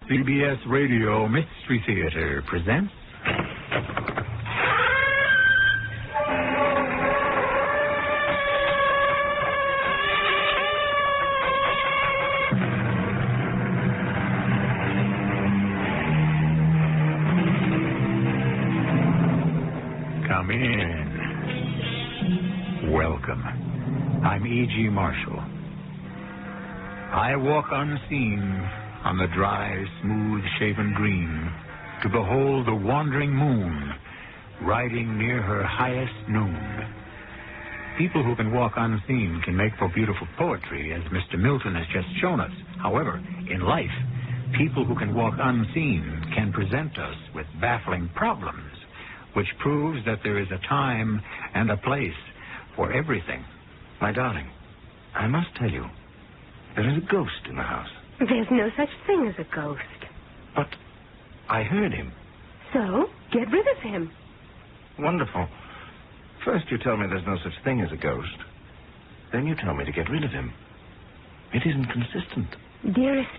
CBS Radio Mystery Theater presents... Come in. Welcome. I'm E.G. Marshall. I walk unseen on the dry, smooth-shaven green to behold the wandering moon riding near her highest noon. People who can walk unseen can make for beautiful poetry, as Mr. Milton has just shown us. However, in life, people who can walk unseen can present us with baffling problems, which proves that there is a time and a place for everything. My darling, I must tell you, there is a ghost in the house. There's no such thing as a ghost. But I heard him. So, get rid of him. Wonderful. First you tell me there's no such thing as a ghost. Then you tell me to get rid of him. It isn't consistent. Dearest,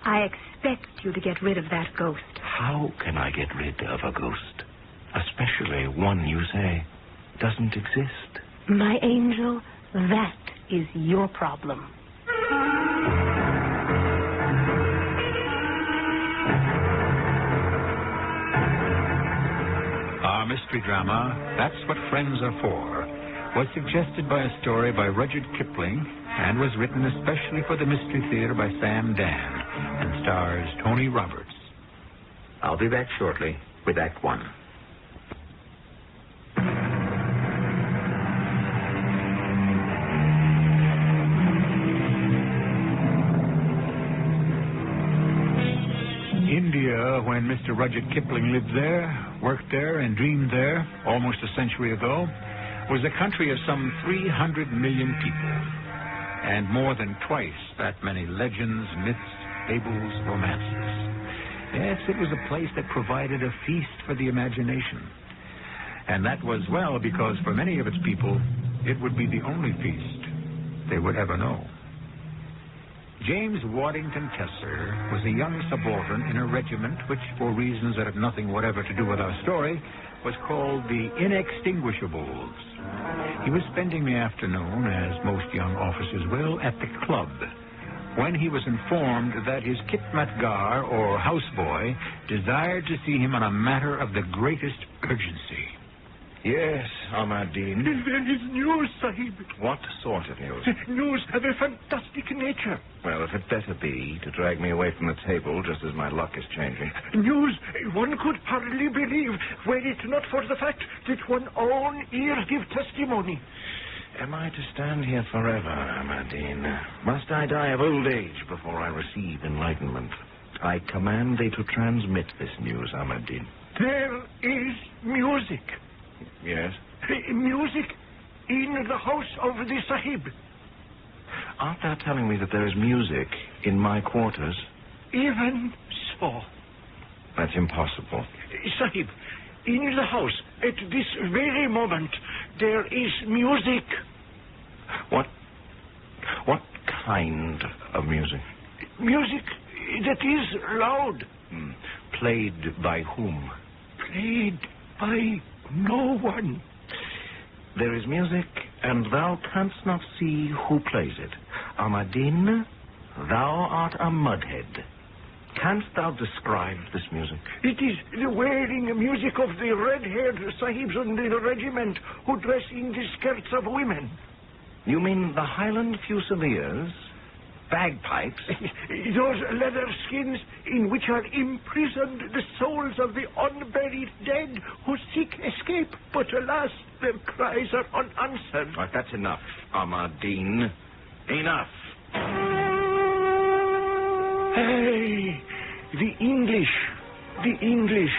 I expect you to get rid of that ghost. How can I get rid of a ghost? Especially one you say doesn't exist. My angel, that is your problem. Our mystery drama, That's What Friends Are For, was suggested by a story by Rudyard Kipling and was written especially for the Mystery Theater by Sam Dan and stars Tony Roberts. I'll be back shortly with Act One. India, when Mr. Rudyard Kipling lived there, worked there, and dreamed there almost a century ago, was a country of some 300 million people, and more than twice that many legends, myths, fables, romances. Yes, it was a place that provided a feast for the imagination. And that was, well, because for many of its people, it would be the only feast they would ever know. James Waddington Tesser was a young subaltern in a regiment which, for reasons that have nothing whatever to do with our story, was called the Inextinguishables. He was spending the afternoon, as most young officers will, at the club, when he was informed that his khitmatgar, or houseboy, desired to see him on a matter of the greatest urgency. Yes, Ahmadine. There is news, Sahib. What sort of news? News of a fantastic nature. Well, if it better be to drag me away from the table just as my luck is changing. News one could hardly believe were it not for the fact that one's own ears give testimony. Am I to stand here forever, Ahmadine? Must I die of old age before I receive enlightenment? I command thee to transmit this news, Ahmadine. There is music. Yes? Music in the house of the Sahib. Art thou telling me that there is music in my quarters? Even so. That's impossible. Sahib, in the house, at this very moment, there is music. What kind of music? Music that is loud. Played by whom? Played by no one. There is music, and thou canst not see who plays it. Ahmadine, thou art a mudhead. Canst thou describe this music? It is the wailing music of the red-haired sahibs in the regiment who dress in the skirts of women. You mean the Highland Fusiliers? Bagpipes? Those leather skins in which are imprisoned the souls of the unburied dead who seek escape, but alas, their cries are unanswered. Right, that's enough, Ahmadine. Enough. Hey, the English,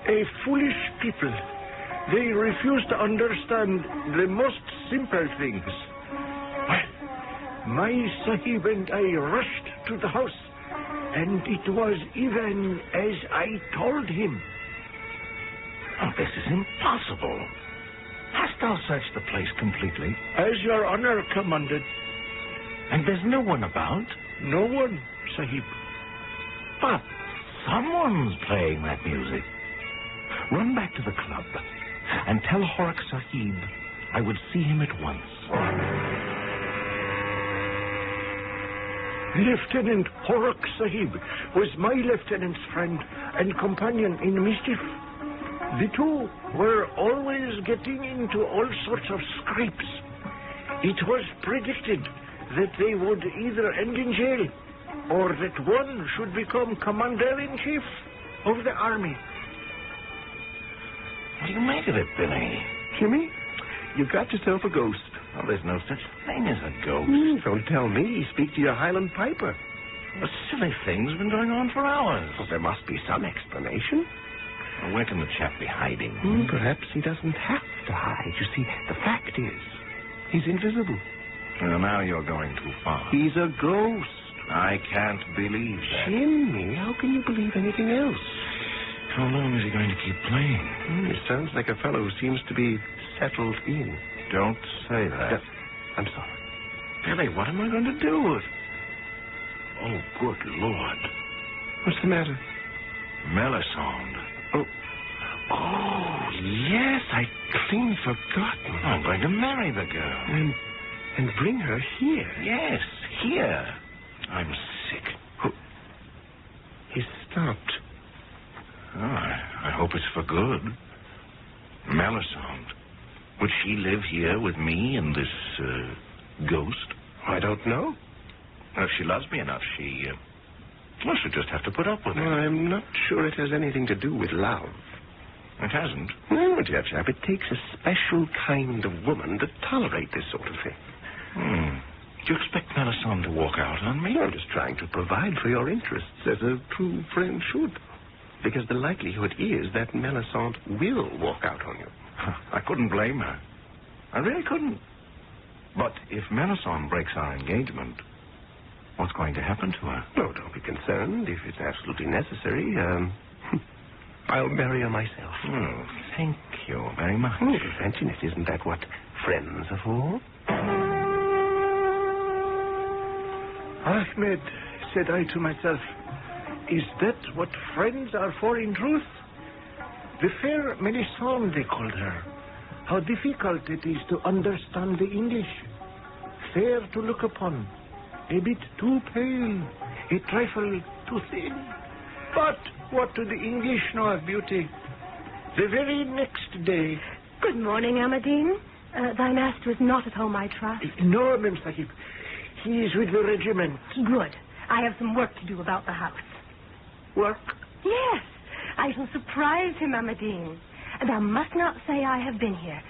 a foolish people. They refuse to understand the most simple things. My Sahib and I rushed to the house, and it was even as I told him. Oh, this is impossible. Hast thou searched the place completely? As your honor commanded. And there's no one about? No one, Sahib. But Someone's playing that music. Run back to the club and tell Horrocks Sahib I would see him at once. Lieutenant Horrocks Sahib was my lieutenant's friend and companion in mischief. The two were always getting into all sorts of scrapes. It was predicted that they would either end in jail or that one should become commander-in-chief of the army. What do you make of it, Billy? Jimmy, you've got yourself a ghost. Oh, there's no such thing as a ghost. Don't tell me. Speak to your Highland piper. A silly thing's been going on for hours. Well, there must be some explanation. Well, where can the chap be hiding? Perhaps he doesn't have to hide. You see, the fact is, he's invisible. Well, now you're going too far. He's a ghost. I can't believe that. Jimmy, how can you believe anything else? How long is he going to keep playing? He sounds like a fellow who seems to be settled in. Don't say that. I'm sorry. Billy, what am I going to do with... Oh, good Lord. What's the matter? Melisande. Oh, yes, I'd clean forgotten. I'm going to marry the girl. And bring her here. Yes, here. I'm sick. He stopped. Oh, I hope it's for good. Melisande. Would she live here with me and this ghost? I don't know. Well, if she loves me enough, she'll just have to put up with it. I'm not sure it has anything to do with love. It hasn't? No, dear chap, it takes a special kind of woman to tolerate this sort of thing. Do you expect Melisande to walk out on me? No, I'm just trying to provide for your interests as a true friend should. Because the likelihood is that Melisande will walk out on you. I couldn't blame her. I really couldn't. But if Melisande breaks our engagement, what's going to happen to her? No, don't be concerned. If it's absolutely necessary, I'll marry her myself. Oh, thank you very much. Fancy it, isn't that what friends are for? Ahmed, said I to myself, is that what friends are for in truth? The fair Melisande, they called her. How difficult it is to understand the English. Fair to look upon, a bit too pale, a trifle too thin. But what do the English know of beauty? The very next day... Good morning, Amadine. Thy master is not at home, I trust. No, Mem Sahib. He is with the regiment. Good. I have some work to do about the house. Work? Yes. I shall surprise him, Amadine. Thou must not say I have been here.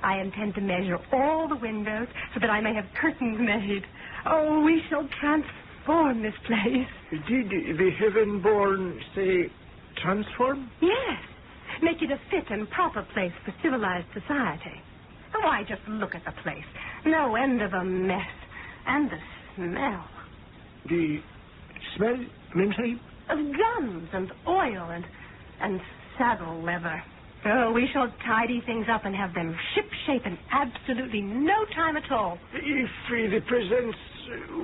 I intend to measure all the windows so that I may have curtains made. Oh, we shall transform this place. Did the heaven-born say transform? Yes. Make it a fit and proper place for civilized society. Why, just look at the place. No end of a mess. And the smell. The smell, Mem Sahib? Of guns and oil and saddle leather. Oh, we shall tidy things up and have them ship-shape in absolutely no time at all. If the presence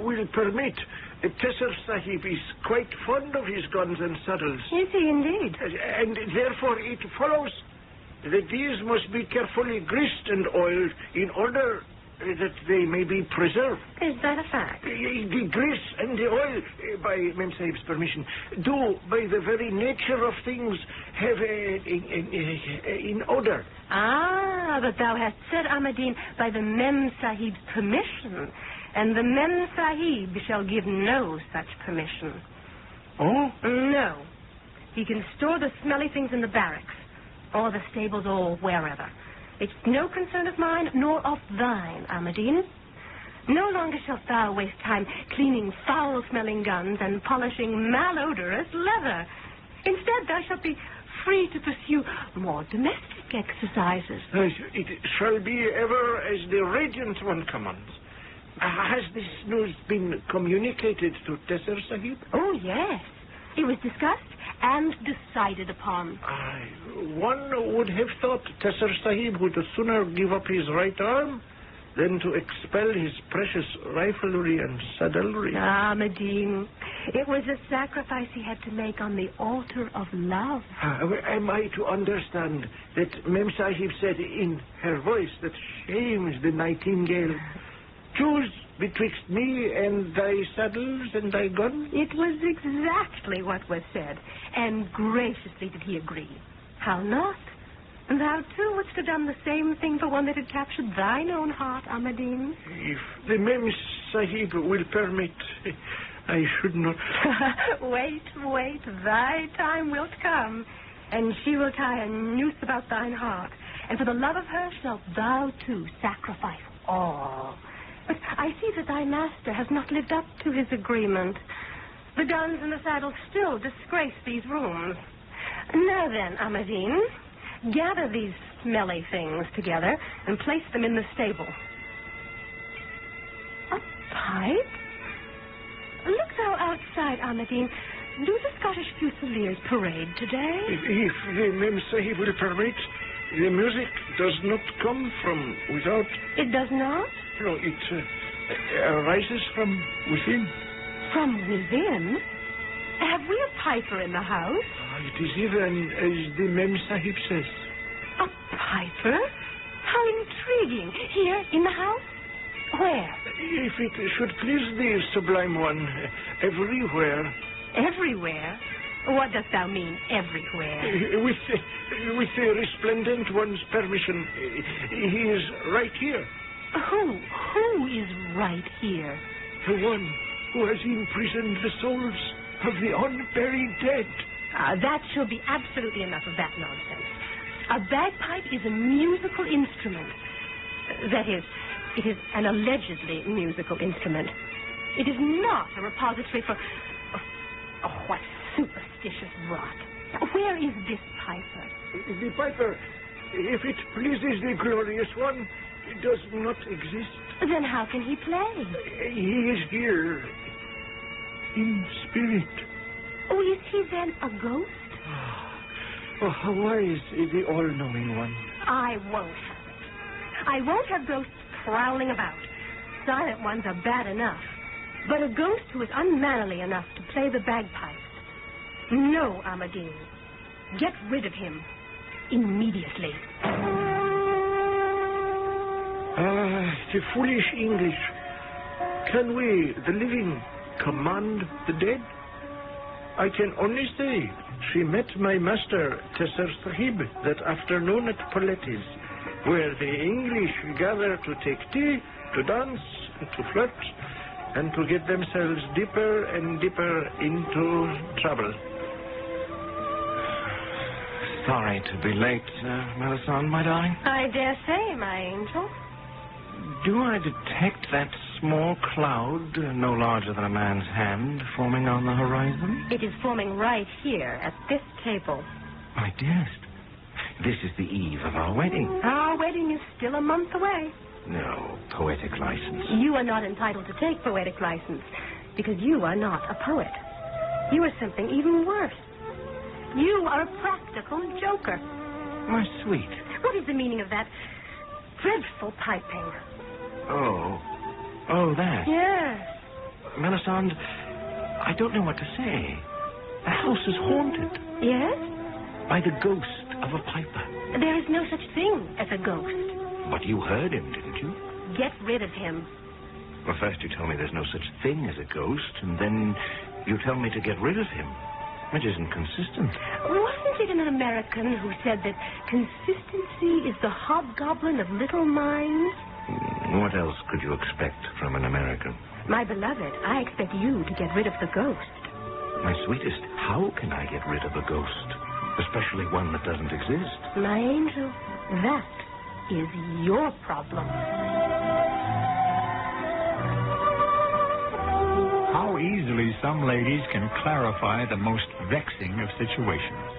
will permit, Tesser Sahib is quite fond of his guns and saddles. Is he indeed? And therefore it follows that these must be carefully greased and oiled in order that they may be preserved. Is that a fact? The grease and the oil, by Mem Sahib's permission, do, by the very nature of things, have an odor. Ah, but thou hast said, Amadine, by the Mem Sahib's permission, and the Mem Sahib shall give no such permission. Oh? No. He can store the smelly things in the barracks, or the stables, or wherever. It's no concern of mine, nor of thine, Amadine. No longer shalt thou waste time cleaning foul-smelling guns and polishing malodorous leather. Instead, thou shalt be free to pursue more domestic exercises. It shall be ever as the Radiant One commands. Has this news been communicated to Tesser Sahib? Oh, yes. It was discussed and decided upon. One would have thought Tesser Sahib would sooner give up his right arm then to expel his precious riflery and saddlery. Ah, Medine, it was a sacrifice he had to make on the altar of love. Am I to understand that Mem Sahib said in her voice that shames the nightingale, choose betwixt me and thy saddles and thy gun? It was exactly what was said, and graciously did he agree. How not? And thou, too, wouldst have done the same thing for one that had captured thine own heart, Ahmadine. If the Mem Sahib will permit, I should not... Wait, thy time wilt come, and she will tie a noose about thine heart, and for the love of her shalt thou, too, sacrifice all. But I see that thy master has not lived up to his agreement. The guns and the saddles still disgrace these rooms. Now then, Ahmadine, gather these smelly things together and place them in the stable. A pipe? Look thou outside, Ahmadine. Do the Scottish Fusiliers parade today? If the Mem Sahib will permit, the music does not come from without. It does not? No, it arises from within. From within? Have we a piper in the house? It is even as the Mem Sahib says. A piper? How intriguing. Here, in the house? Where? If it should please the Sublime One, everywhere. Everywhere? What dost thou mean, everywhere? With the Resplendent One's permission, he is right here. Who is right here? The one who has imprisoned the souls of the unburied dead. That shall be absolutely enough of that nonsense. A bagpipe is a musical instrument. That is, it is an allegedly musical instrument. It is not a repository for... Oh, what superstitious rot. Where is this piper? The piper, if it pleases the Glorious One, does not exist. Then how can he play? He is here, in spirit. Oh, is he then a ghost? Oh, how wise is the all-knowing one. I won't have ghosts prowling about. Silent ones are bad enough. But a ghost who is unmannerly enough to play the bagpipes. No, Ahmadine. Get rid of him. Immediately. The foolish English. Can we, the living, command the dead? I can only say she met my master, Tesser Sahib, that afternoon at Pauletti's, where the English gather to take tea, to dance, to flirt, and to get themselves deeper and deeper into trouble. Sorry to be late, Melisande, my darling. I dare say, my angel. Do I detect that small cloud, no larger than a man's hand, forming on the horizon? It is forming right here, at this table. My dearest, this is the eve of our wedding. Our wedding is still a month away. No, poetic license. You are not entitled to take poetic license, because you are not a poet. You are something even worse. You are a practical joker. My sweet. What is the meaning of that dreadful piping? Oh, that. Yes. Melisande, I don't know what to say. The house is haunted. Yes? By the ghost of a piper. There is no such thing as a ghost. But you heard him, didn't you? Get rid of him. Well, first you tell me there's no such thing as a ghost, and then you tell me to get rid of him. It isn't consistent. Wasn't it an American who said that consistency is the hobgoblin of little minds? What else could you expect from an American? My beloved, I expect you to get rid of the ghost. My sweetest, how can I get rid of a ghost? Especially one that doesn't exist. My angel, that is your problem. How easily some ladies can clarify the most vexing of situations.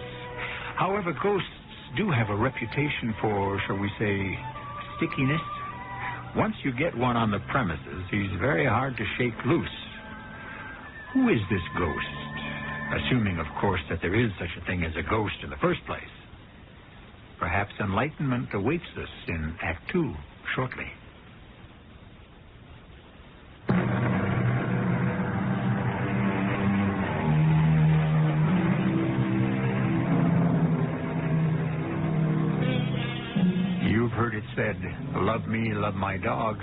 However, ghosts do have a reputation for, shall we say, stickiness. Once you get one on the premises, he's very hard to shake loose. Who is this ghost? Assuming, of course, that there is such a thing as a ghost in the first place. Perhaps enlightenment awaits us in Act 2 shortly. it said, "Love me, love my dog."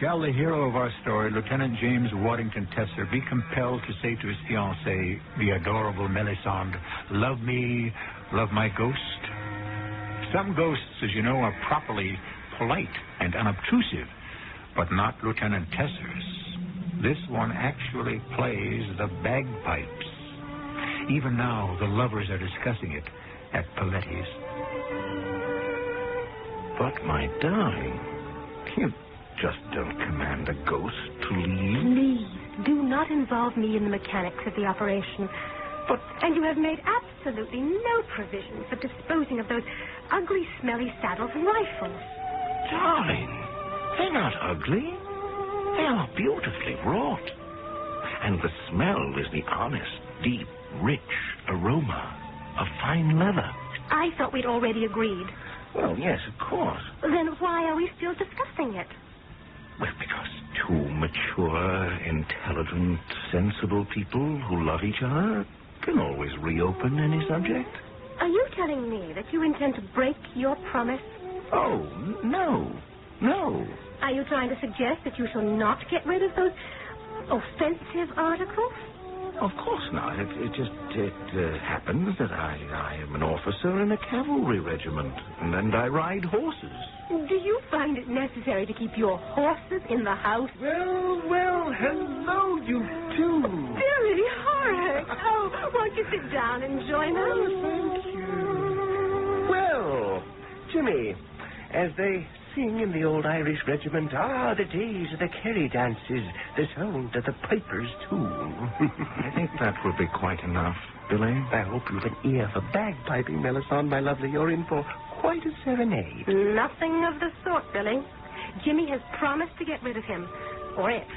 Shall the hero of our story, Lieutenant James Waddington Tesser, be compelled to say to his fiancée, the adorable Melisande, "Love me, love my ghost"? Some ghosts, as you know, are properly polite and unobtrusive, but not Lieutenant Tesser's. This one actually plays the bagpipes. Even now, the lovers are discussing it at Paletti's. But, my darling, you just don't command a ghost to leave. Please, do not involve me in the mechanics of the operation. And you have made absolutely no provision for disposing of those ugly, smelly saddles and rifles. Darling, they're not ugly. They are beautifully wrought. And the smell is the honest, deep, rich aroma of fine leather. I thought we'd already agreed. Well, yes, of course. Then why are we still discussing it? Well, because two mature, intelligent, sensible people who love each other can always reopen any subject. Are you telling me that you intend to break your promise? Oh, no. No. Are you trying to suggest that you shall not get rid of those offensive articles? Of course not. It happens that I am an officer in a cavalry regiment, and I ride horses. Do you find it necessary to keep your horses in the house? Well, hello, you two. Billy, Horace. Oh, won't you sit down and join us? Thank you. Well, Jimmy, as they sing in the old Irish regiment, the days of the Kerry dances, the sound of the piper's tune. I think that will be quite enough, Billy. I hope you've an ear for bagpiping, Melisande, my lovely. You're in for quite a serenade. Nothing of the sort, Billy. Jimmy has promised to get rid of him, or it,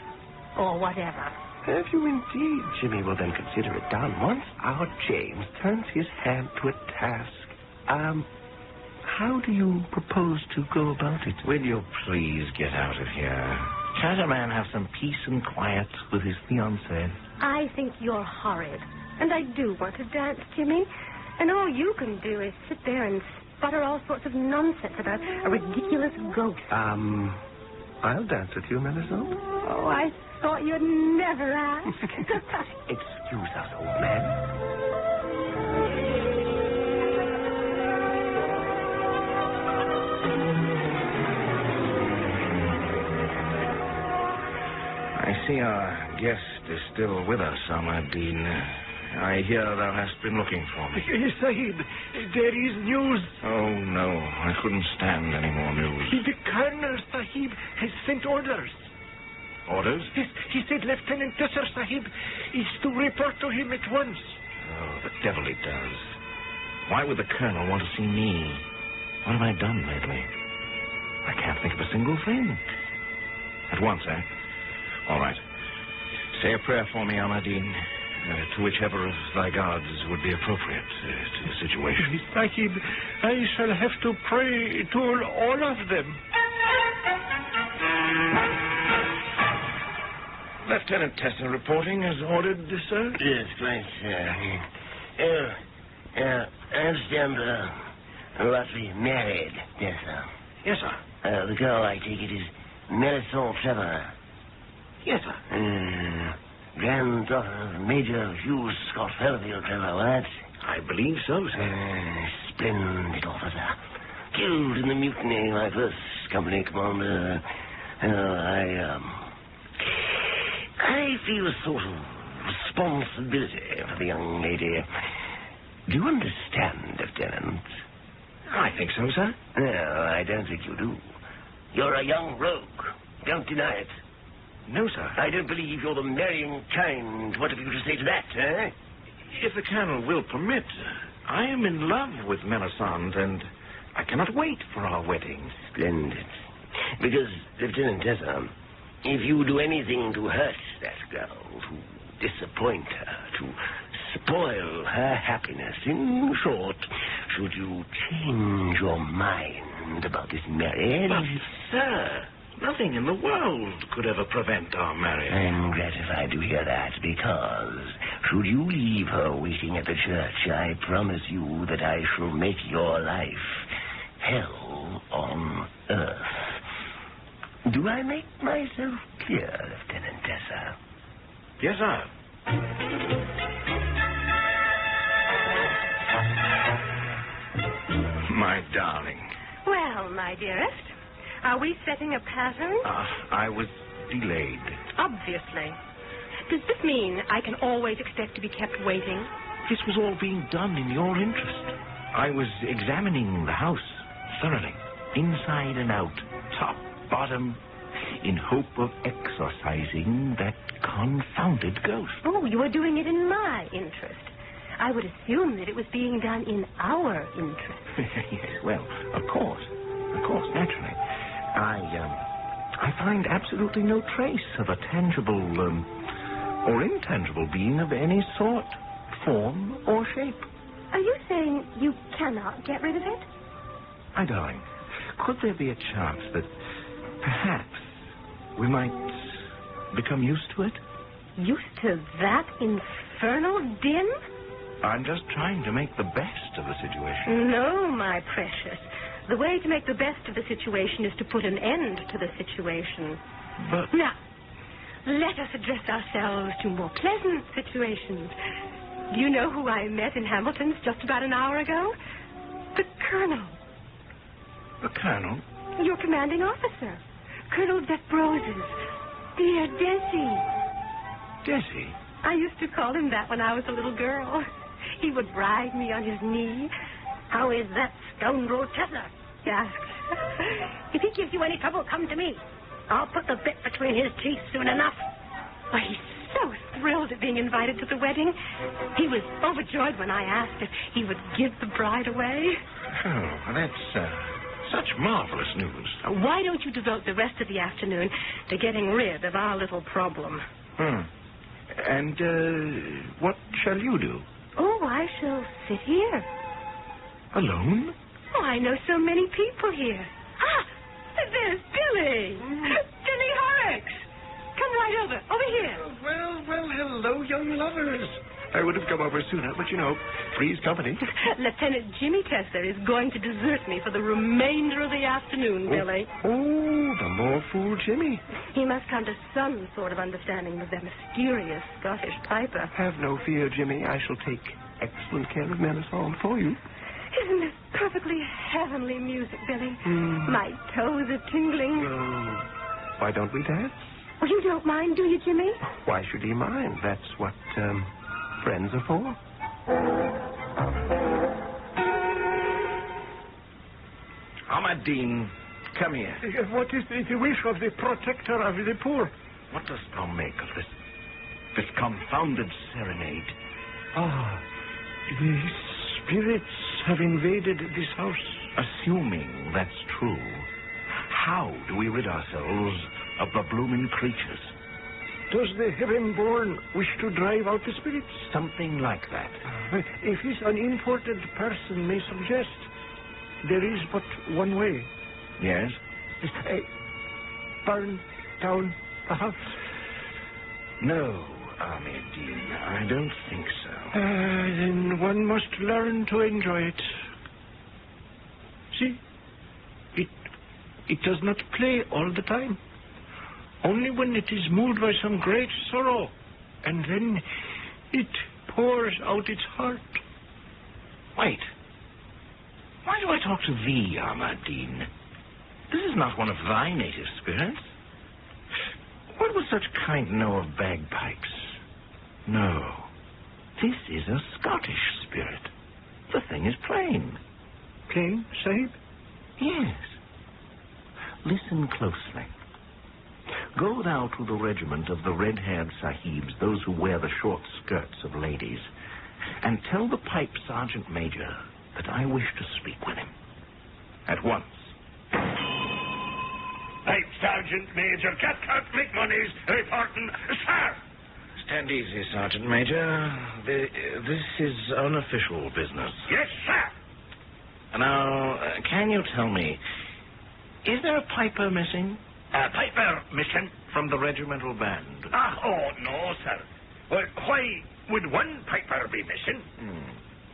or whatever. Have you indeed, Jimmy? Well, then consider it done. Once our James turns his hand to a task, how do you propose to go about it? Will you please get out of here? Can't a man have some peace and quiet with his fiancée? I think you're horrid, and I do want to dance, Jimmy. And all you can do is sit there and sputter all sorts of nonsense about a ridiculous ghost. I'll dance with you, Melisande. Oh, I thought you'd never ask. Excuse us, old man. I see our guest is still with us, Ahmadine. I hear thou hast been looking for me. Sahib, there is news. Oh, no. I couldn't stand any more news. The Colonel, Sahib, has sent orders. Orders? Yes, he said Lieutenant Tesser, Sahib, is to report to him at once. Oh, the devil he does. Why would the Colonel want to see me? What have I done lately? I can't think of a single thing. At once, eh? All right. Say a prayer for me, Ahmadine, to whichever of thy gods would be appropriate to the situation. Sahib, I shall have to pray to all of them. Lieutenant Tesser reporting as ordered, sir? Yes, right, sir. I understand about the married, yes, sir. Yes, sir. The girl, I take it, is Melisande Trevor. Yes, sir. Granddaughter of Major Hugh Scott Fairfield Trevor, what? I believe so, sir. Splendid officer. Killed in the mutiny, my first company commander. I feel a sort of responsibility for the young lady. Do you understand, Lieutenant? I think so, sir. No, I don't think you do. You're a young rogue. Don't deny it. No, sir. I don't believe you're the marrying kind. What have you to say to that, eh? If the Colonel will permit, I am in love with Melisande, and I cannot wait for our wedding. Splendid. Because, Lieutenant Tesser, if you do anything to hurt that girl, to disappoint her, to spoil her happiness, in short, should you change your mind about this marriage... But, sir, nothing in the world could ever prevent our marriage. I'm gratified to hear that, because should you leave her waiting at the church, I promise you that I shall make your life hell on Do I make myself clear, Lieutenant Tessa? Yes, sir. My darling. Well, my dearest, are we setting a pattern? I was delayed. Obviously. Does this mean I can always expect to be kept waiting? This was all being done in your interest. I was examining the house thoroughly, inside and out, top, bottom, in hope of exorcising that confounded ghost. Oh, you were doing it in my interest. I would assume that it was being done in our interest. Yes, well, of course, naturally. I find absolutely no trace of a tangible or intangible being of any sort, form, or shape. Are you saying you cannot get rid of it? My darling, could there be a chance that perhaps we might become used to it? Used to that infernal din? I'm just trying to make the best of the situation. No, my precious. The way to make the best of the situation is to put an end to the situation. But... Now, let us address ourselves to more pleasant situations. Do you know who I met in Hamilton's just about an hour ago? The Colonel. The Colonel? Your commanding officer. Colonel Desbroses. Dear Desi. Desi? I used to call him that when I was a little girl. He would ride me on his knee. How is that scoundrel Tessa? He asked. If he gives you any trouble, come to me. I'll put the bit between his teeth soon enough. Oh, he's so thrilled at being invited to the wedding. He was overjoyed when I asked if he would give the bride away. Oh, that's such marvelous news. Why don't you devote the rest of the afternoon to getting rid of our little problem? And what shall you do? Oh, I shall sit here. Alone? Oh, I know so many people here. Ah, there's Billy. Billy Horrocks. Come right over here. Well, hello, young lovers. I would have come over sooner, but three's company. Lieutenant Jimmy Tessa is going to desert me for the remainder of the afternoon, Billy. Oh, the more fool Jimmy. He must come to some sort of understanding with that mysterious Scottish piper. Have no fear, Jimmy. I shall take excellent care of Melisande for you. Isn't this perfectly heavenly music, Billy? My toes are tingling. Why don't we dance? Oh, you don't mind, do you, Jimmy? Why should he mind? That's what friends are for. Ahmadine, come here. What is the wish of the protector of the poor? What dost thou make of this confounded serenade? The spirits have invaded this house. Assuming that's true, how do we rid ourselves of the blooming creatures? Does the heaven-born wish to drive out the spirits? Something like that. If his unimportant person may suggest, there is but one way. Yes? Burn down the house. No, Ahmadine, I don't think so. Then one must learn to enjoy it. See? It does not play all the time. Only when it is moved by some great sorrow. And then it pours out its heart. Wait. Why do I talk to thee, Ahmadine? This is not one of thy native spirits. What would such kind know of bagpipes? No. This is a Scottish spirit. The thing is plain. Plain, Sahib? Yes. Listen closely. Go thou to the regiment of the red-haired sahibs, those who wear the short skirts of ladies, and tell the pipe sergeant major that I wish to speak with him. At once. Pipe Sergeant Major Cathcart McMoney's reporting, sir. Stand easy, Sergeant Major. This is unofficial business. Yes, sir. Now, can you tell me, is there a piper missing? A piper missing? From the regimental band? No, sir. Well, why would one piper be missing?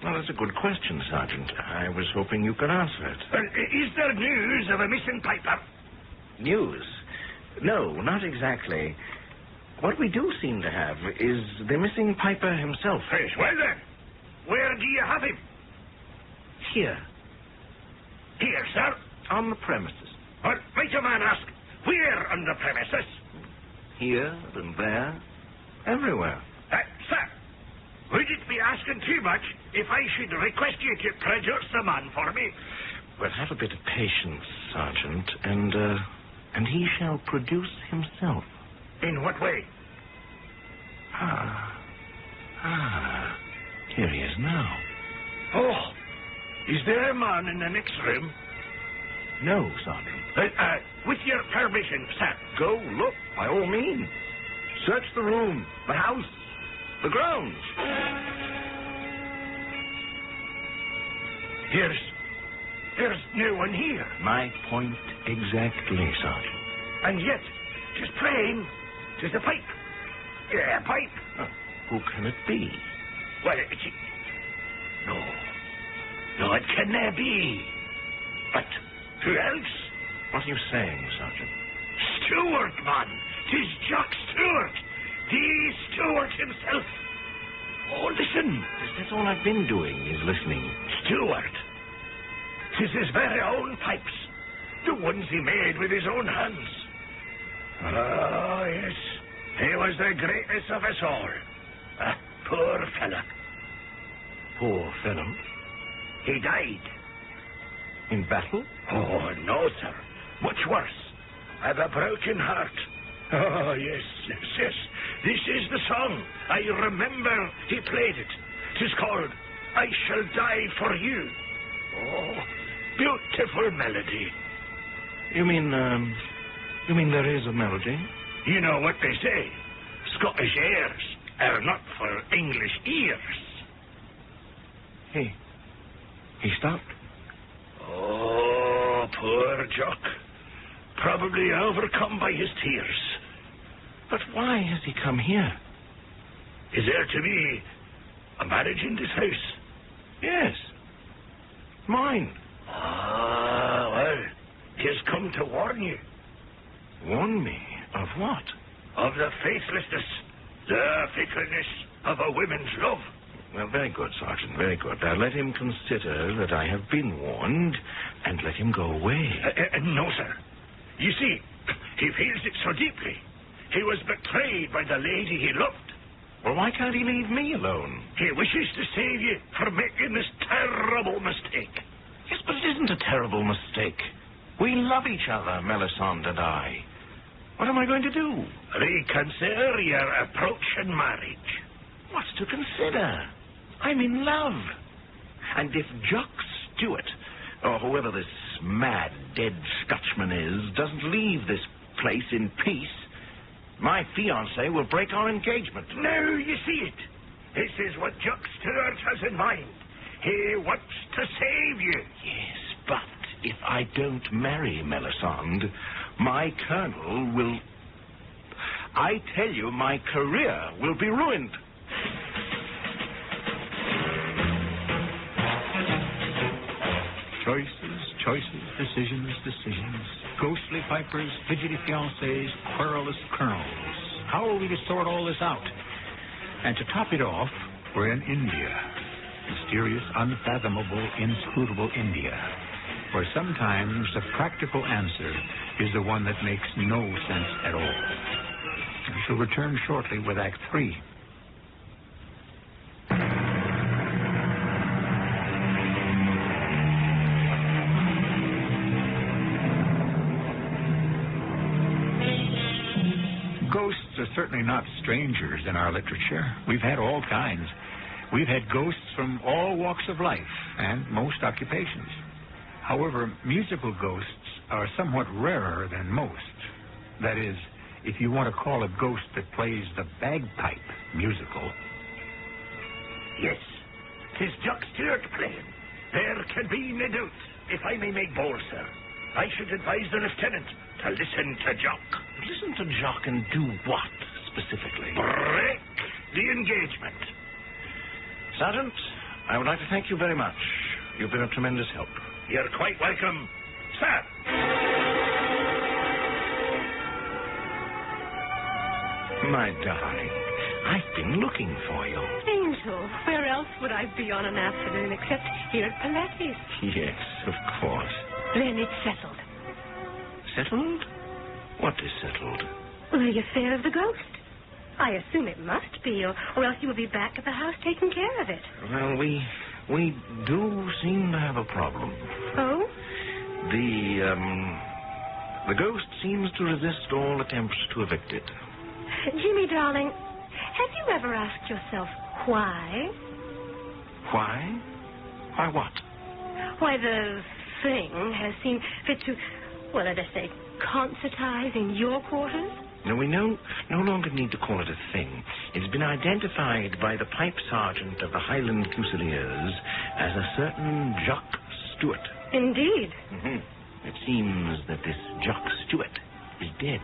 Well, that's a good question, Sergeant. I was hoping you could answer it. Is there news of a missing piper? News? No, not exactly. What we do seem to have is the missing piper himself. Yes, well then, where do you have him? Here, Here, sir. on the premises. What might a man ask? Where on the premises? Here and there, everywhere. Sir, would it be asking too much if I should request you to produce the man for me? Well, have a bit of patience, Sergeant, and he shall produce himself. In what way? Here he is now. Oh, is there a man in the next room? No, Sergeant. With your permission, sir. Go look, by all means. Search the room, the house, the grounds. There's no one here. My point exactly, Sergeant. And yet, 'tis plain, 'tis a pipe. Yeah, a pipe. Who can it be? Well, No, it can never be. But who else? What are you saying, Sergeant? Stewart, man. 'Tis Jock Stewart. The Stewart himself. Oh, listen. That's all I've been doing, is listening. Stewart. 'Tis his very own pipes. The ones he made with his own hands. Oh, yes. He was the greatest of us all. A poor fella. Poor fellow. He died. In battle? Oh, no, sir. Much worse. I've a broken heart. Oh, yes. This is the song. I remember he played it. 'Tis called I Shall Die For You. Oh, beautiful melody. You mean there is a melody? You know what they say. Scottish airs are not for English ears. He stopped. Oh, poor Jock. Probably overcome by his tears. But why has he come here? Is there to be a marriage in this house? Yes. Mine. Ah, well, he has come to warn you. Warn me of what? Of the faithlessness, the fickleness of a woman's love. Well, very good, Sergeant, very good. Now, let him consider that I have been warned, and let him go away. No, sir. You see, he feels it so deeply. He was betrayed by the lady he loved. Well, why can't he leave me alone? He wishes to save you from making this terrible mistake. Yes, but it isn't a terrible mistake. We love each other, Melisande and I. What am I going to do? Reconsider your approach in marriage. What's to consider? I'm in love. And if Jock Stewart, or whoever this mad, dead Scotchman is, doesn't leave this place in peace, my fiancée will break our engagement. Now you see it. This is what Jock Stewart has in mind. He wants to save you. Yes, but if I don't marry Melisande, my colonel will... I tell you, my career will be ruined. Choices, decisions. Ghostly pipers, fidgety fiancés, querulous colonels. How are we to sort all this out? And to top it off, we're in India. Mysterious, unfathomable, inscrutable India, where sometimes the practical answer is the one that makes no sense at all. We shall return shortly with Act 3. Ghosts are certainly not strangers in our literature. We've had all kinds. We've had ghosts from all walks of life and most occupations. However, musical ghosts are somewhat rarer than most. That is, if you want to call a ghost that plays the bagpipe musical. Yes, 'tis Jock Stewart playing. There can be no doubt, if I may make bold, sir. I should advise the lieutenant to listen to Jock. Listen to Jock and do what, specifically? Break the engagement. Sergeant, I would like to thank you very much. You've been a tremendous help. You're quite welcome, sir. My darling, I've been looking for you. Angel, where else would I be on an afternoon except here at Pilates? Yes, of course. Then it's settled. Settled? What is settled? The affair of the ghost. I assume it must be, or else you will be back at the house taking care of it. Well, we do seem to have a problem. Oh? The ghost seems to resist all attempts to evict it. Jimmy, darling, have you ever asked yourself why? Why? Why what? Why the thing has seen fit to, well, let us say, concertize in your quarters? No, we no longer need to call it a thing. It's been identified by the pipe sergeant of the Highland Fusiliers as a certain Jock Stewart. Indeed. Mm-hmm. It seems that this Jock Stewart is dead.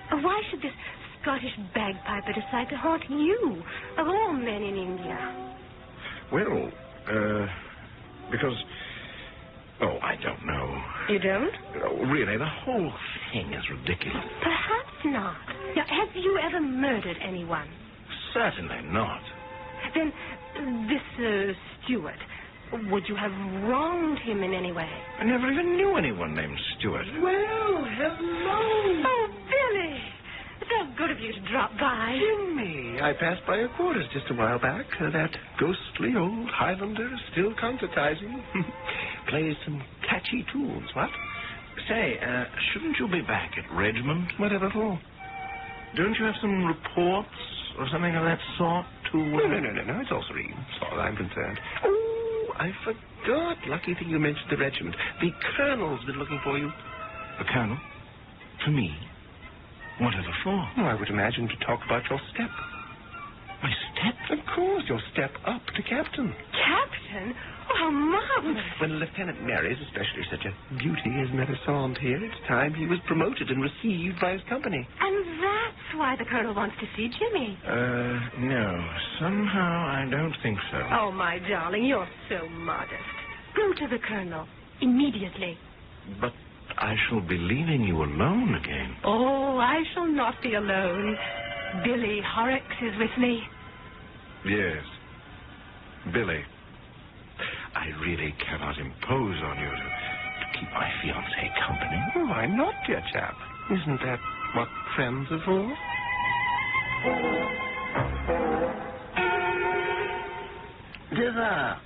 Why should this Scottish bagpiper decide to haunt you, of all men in India? Well, because... Oh, I don't know. You don't? Oh, really, the whole thing is ridiculous. Perhaps not. Now, have you ever murdered anyone? Certainly not. Then, this Stewart, would you have wronged him in any way? I never even knew anyone named Stewart. Well, hello. Oh, Billy! It's so good of you to drop by. Jimmy, I passed by your quarters just a while back. That ghostly old Highlander is still concertizing. Plays some catchy tunes, what? Say, shouldn't you be back at Regiment? Whatever for? Don't you have some reports or something of that sort to... No, it's all serene, as far as I'm concerned. Oh, I forgot. Lucky thing you mentioned the regiment. The colonel's been looking for you. The colonel? For me? Whatever for? Oh, I would imagine to talk about your step. My step? Of course, your step up to captain. Captain? Oh, how marvelous. When a lieutenant marries, especially such a beauty as Melisande here, it's time he was promoted and received by his company. And that's why the colonel wants to see Jimmy. No. Somehow I don't think so. Oh, my darling, you're so modest. Go to the colonel. Immediately. But I shall be leaving you alone again. Oh, I shall not be alone. Billy Horrocks is with me. Yes. Billy. I really cannot impose on you to keep my fiancée company. Oh, why not, dear chap? Isn't that what friends are for? Deva,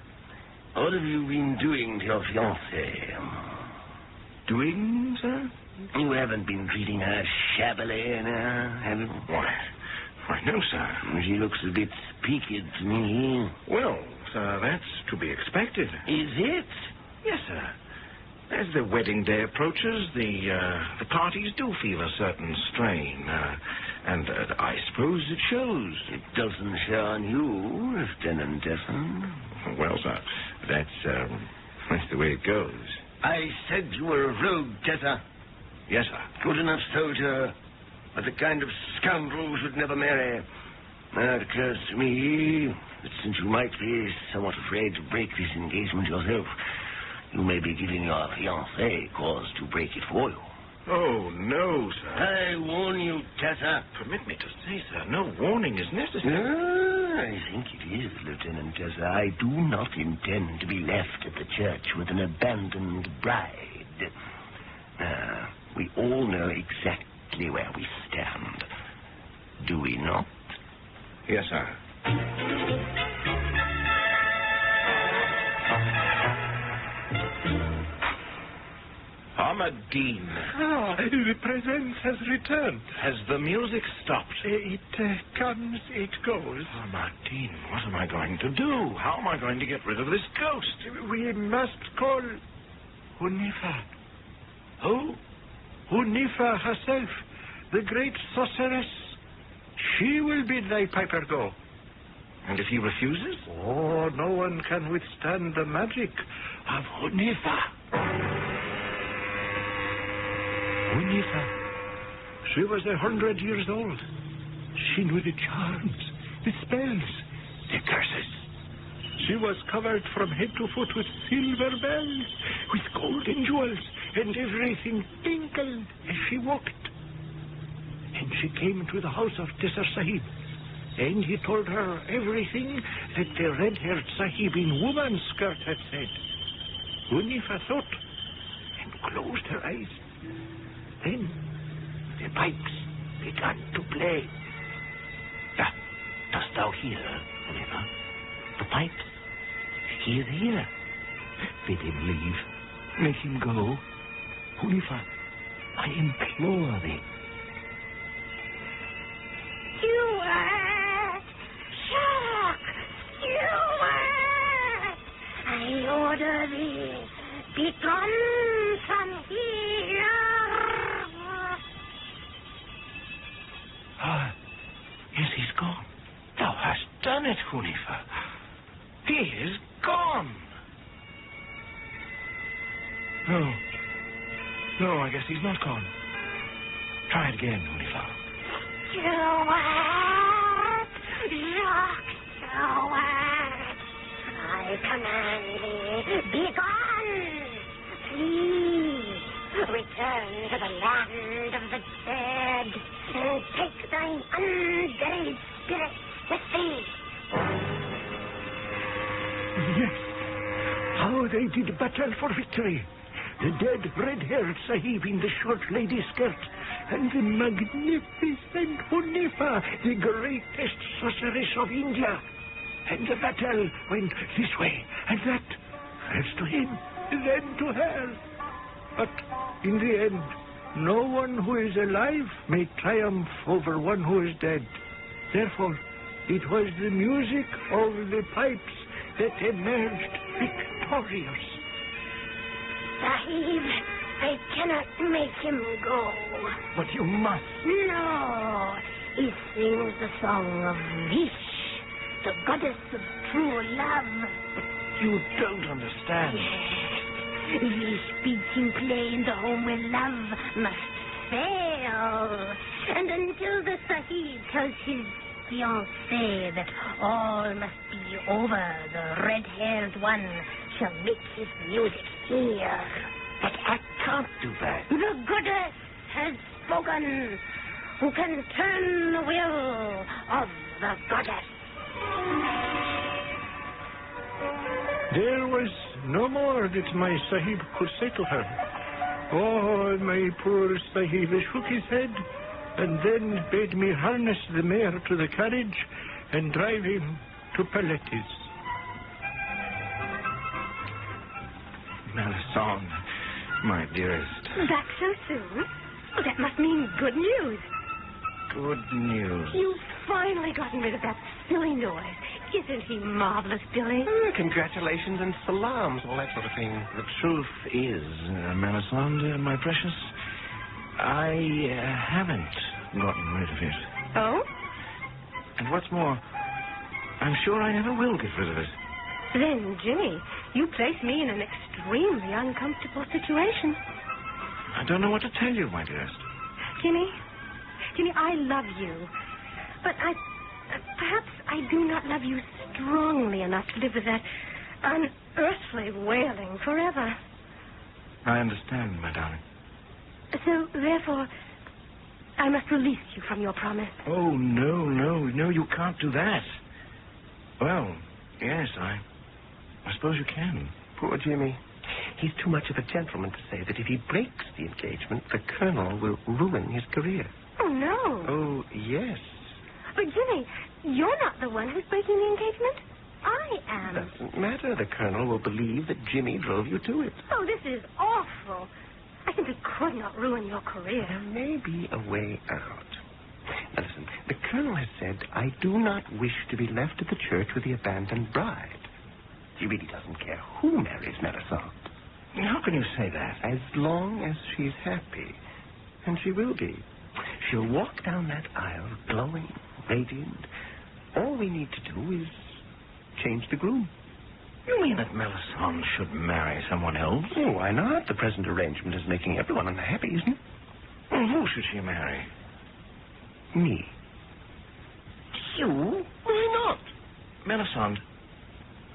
what have you been doing to your fiancée? Doing, sir? You haven't been treating her shabbily, have you? Why, no, sir. She looks a bit peaked to me. Well, sir, that's to be expected. Is it? Yes, sir. As the wedding day approaches, the parties do feel a certain strain, and I suppose it shows. It doesn't show on you, Lieutenant Desson. Well, sir, that's the way it goes. I said you were a rogue, Tessa. Yes, sir. Good enough soldier, but the kind of scoundrel who should never marry. Now it occurs to me that since you might be somewhat afraid to break this engagement yourself, you may be giving your fiancée cause to break it for you. Oh, no, sir. I warn you, Tessa. Permit me to say, sir, no warning is necessary. I think it is, Lieutenant Tessa. I do not intend to be left at the church with an abandoned bride. We all know exactly where we stand. Do we not? Yes, sir. Ahmadine. Ah, the presence has returned. Has the music stopped? It comes, it goes. Ahmadine, what am I going to do? How am I going to get rid of this ghost? We must call Hunifa. Who? Hunifa herself, the great sorceress. She will bid thy piper go. And if he refuses? Oh, no one can withstand the magic of Hunifa. Hunifa. She was 100 years old. She knew the charms, the spells, the curses. She was covered from head to foot with silver bells, with golden jewels, and everything tinkled as she walked. And she came to the house of Tisser Sahib, and he told her everything that the red-haired Sahib in woman's skirt had said. Hunifa thought and closed her eyes. Then the pipes began to play. Dost thou hear, Hunifa? The pipes? He is here. Bid him leave. Make him go. Hunifa, I implore thee. Steward! Shark! Steward! I order thee, begone from here! Ah, yes, he's gone. Thou hast done it, Hunifa. He is gone. No, I guess he's not gone. Try it again, Hunifa. Steward! Jacques Steward! I command thee, begone! Please, return to the land of the dead, and take thine unburied spirit with thee. Yes, how they did battle for victory. The dead red-haired Sahib in the short lady skirt, and the magnificent Hunifa, the greatest sorceress of India. And the battle went this way and that, first to him, then to her. But in the end, no one who is alive may triumph over one who is dead. Therefore, it was the music of the pipes that emerged victorious. Sahib, I cannot make him go. But you must. No, he sings the song of Vish, the goddess of true love. You don't understand. Yes, Vish bids him play in the home where love must fail. And until the Sahib tells his fiancée that all must be over, the red-haired one shall make his music here. But I can't do that. The goddess has spoken. Who can turn the will of the goddess? There was no more that my Sahib could say to her. Oh, my poor Sahib shook his head and then bade me harness the mare to the carriage and drive him to Paletis. Melisande, my dearest. Back so soon? Oh, that must mean good news. Good news. You've finally gotten rid of that silly noise. Isn't he marvelous, Billy? Congratulations and salams, all that sort of thing. The truth is, Melisande, my precious, I haven't gotten rid of it. Oh? And what's more, I'm sure I never will get rid of it. Then, Jimmy, you place me in an extremely uncomfortable situation. I don't know what to tell you, my dearest. Jimmy, I love you. But perhaps I do not love you strongly enough to live with that unearthly wailing forever. I understand, my darling. So, therefore, I must release you from your promise. Oh, no, you can't do that. Well, yes, I suppose you can. Poor Jimmy. He's too much of a gentleman to say that if he breaks the engagement, the Colonel will ruin his career. Oh, no. Oh, yes. But, Jimmy, you're not the one who's breaking the engagement. I am. Doesn't matter. The Colonel will believe that Jimmy drove you to it. Oh, this is awful. I simply could not ruin your career. There may be a way out. Now, listen, the Colonel has said, I do not wish to be left at the church with the abandoned bride. He really doesn't care who marries Melisande. How can you say that? As long as she's happy. And she will be. She'll walk down that aisle glowing, radiant. All we need to do is change the groom. You mean that Melisande should marry someone else? Oh, why not? The present arrangement is making everyone unhappy, isn't it? Well, who should she marry? Me. You? Why not? Melisande,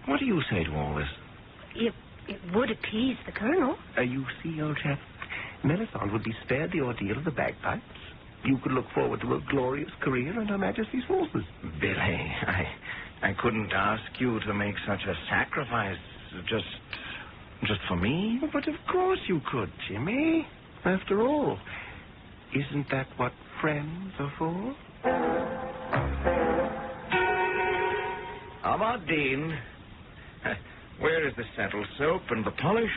what do you say to all this? It would appease the Colonel. You see, old chap, Melisande would be spared the ordeal of the bagpipes, you could look forward to a glorious career in Her Majesty's forces. Billy, I couldn't ask you to make such a sacrifice just for me. But of course you could, Jimmy. After all, isn't that what friends are for? Ahmad-Din, where is the saddle soap and the polish?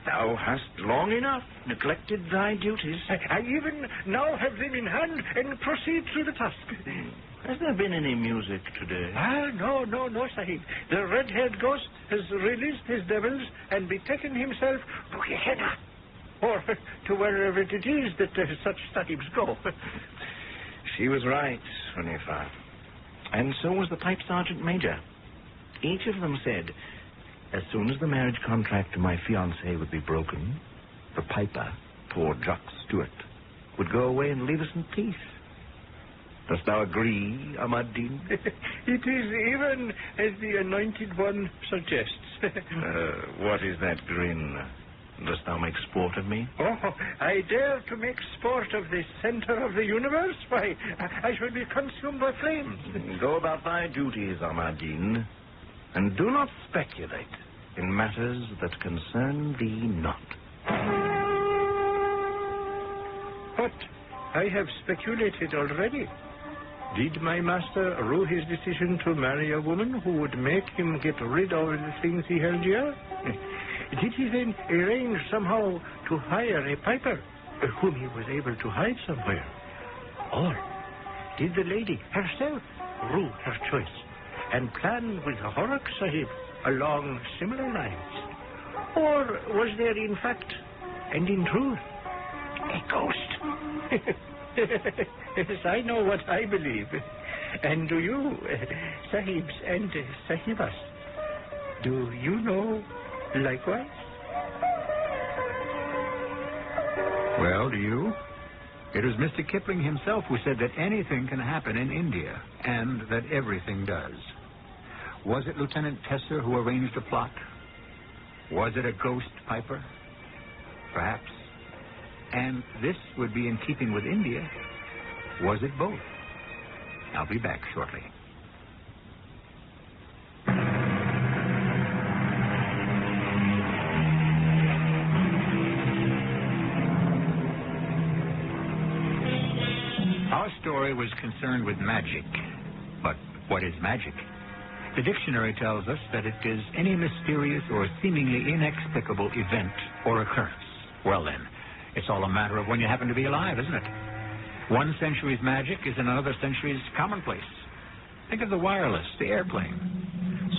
Thou hast long enough neglected thy duties. I even now have them in hand and proceed through the task. Has there been any music today? No, Sahib. The red-haired ghost has released his devils and betaken himself to Gehenna, or to wherever it is that such sahibs go. She was right, Hunifa. And so was the pipe sergeant major. Each of them said, as soon as the marriage contract to my fiancée would be broken, the piper, poor Jock Stewart, would go away and leave us in peace. Dost thou agree, Ahmad-Din? It is even as the anointed one suggests. What is that grin? Dost thou make sport of me? Oh, I dare to make sport of the center of the universe? Why, I shall be consumed by flames. Go about thy duties, Ahmad-Din, and do not speculate in matters that concern thee not. But I have speculated already. Did my master rue his decision to marry a woman who would make him get rid of the things he held dear? Did he then arrange somehow to hire a piper whom he was able to hide somewhere? Or did the lady herself rue her choice and plan with Horak Sahib along similar lines? Or was there in fact and in truth a ghost? Yes, I know what I believe. And do you, Sahibs and Sahibas, do you know likewise? Well, do you? It was Mr. Kipling himself who said that anything can happen in India, and that everything does. Was it Lieutenant Tesser who arranged the plot? Was it a ghost piper? Perhaps. And this would be in keeping with India. Was it both? I'll be back shortly. Our story was concerned with magic. But what is magic? The dictionary tells us that it is any mysterious or seemingly inexplicable event or occurrence. Well then, it's all a matter of when you happen to be alive, isn't it? One century's magic is another century's commonplace. Think of the wireless, the airplane.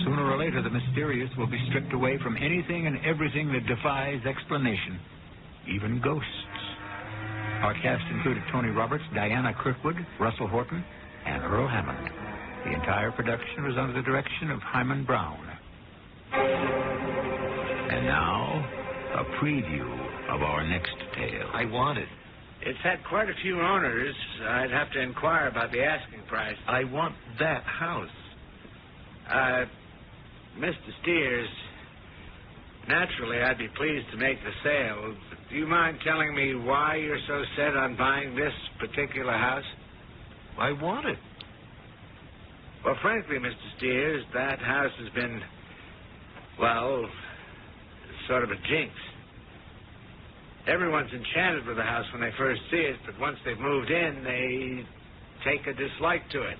Sooner or later, the mysterious will be stripped away from anything and everything that defies explanation, even ghosts. Our cast included Tony Roberts, Diana Kirkwood, Russell Horton, and Earl Hammond. The entire production was under the direction of Himan Brown. And now, a preview of our next tale. I want it. It's had quite a few owners. I'd have to inquire about the asking price. I want that house. Mr. Steers, naturally I'd be pleased to make the sale. But do you mind telling me why you're so set on buying this particular house? I want it. Well, frankly, Mr. Steers, that house has been, well, sort of a jinx. Everyone's enchanted with the house when they first see it, but once they've moved in, they take a dislike to it.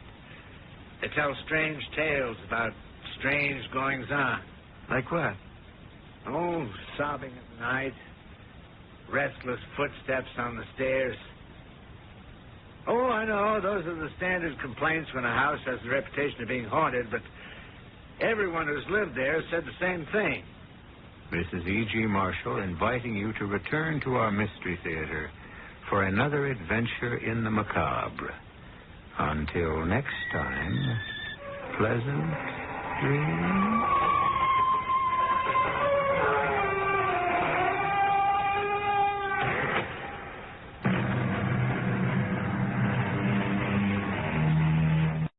They tell strange tales about strange goings-on. Like what? Oh, sobbing at night, restless footsteps on the stairs. Oh, I know, those are the standard complaints when a house has the reputation of being haunted, but everyone who's lived there said the same thing. This is E.G. Marshall inviting you to return to our Mystery Theater for another adventure in the macabre. Until next time, pleasant dreams.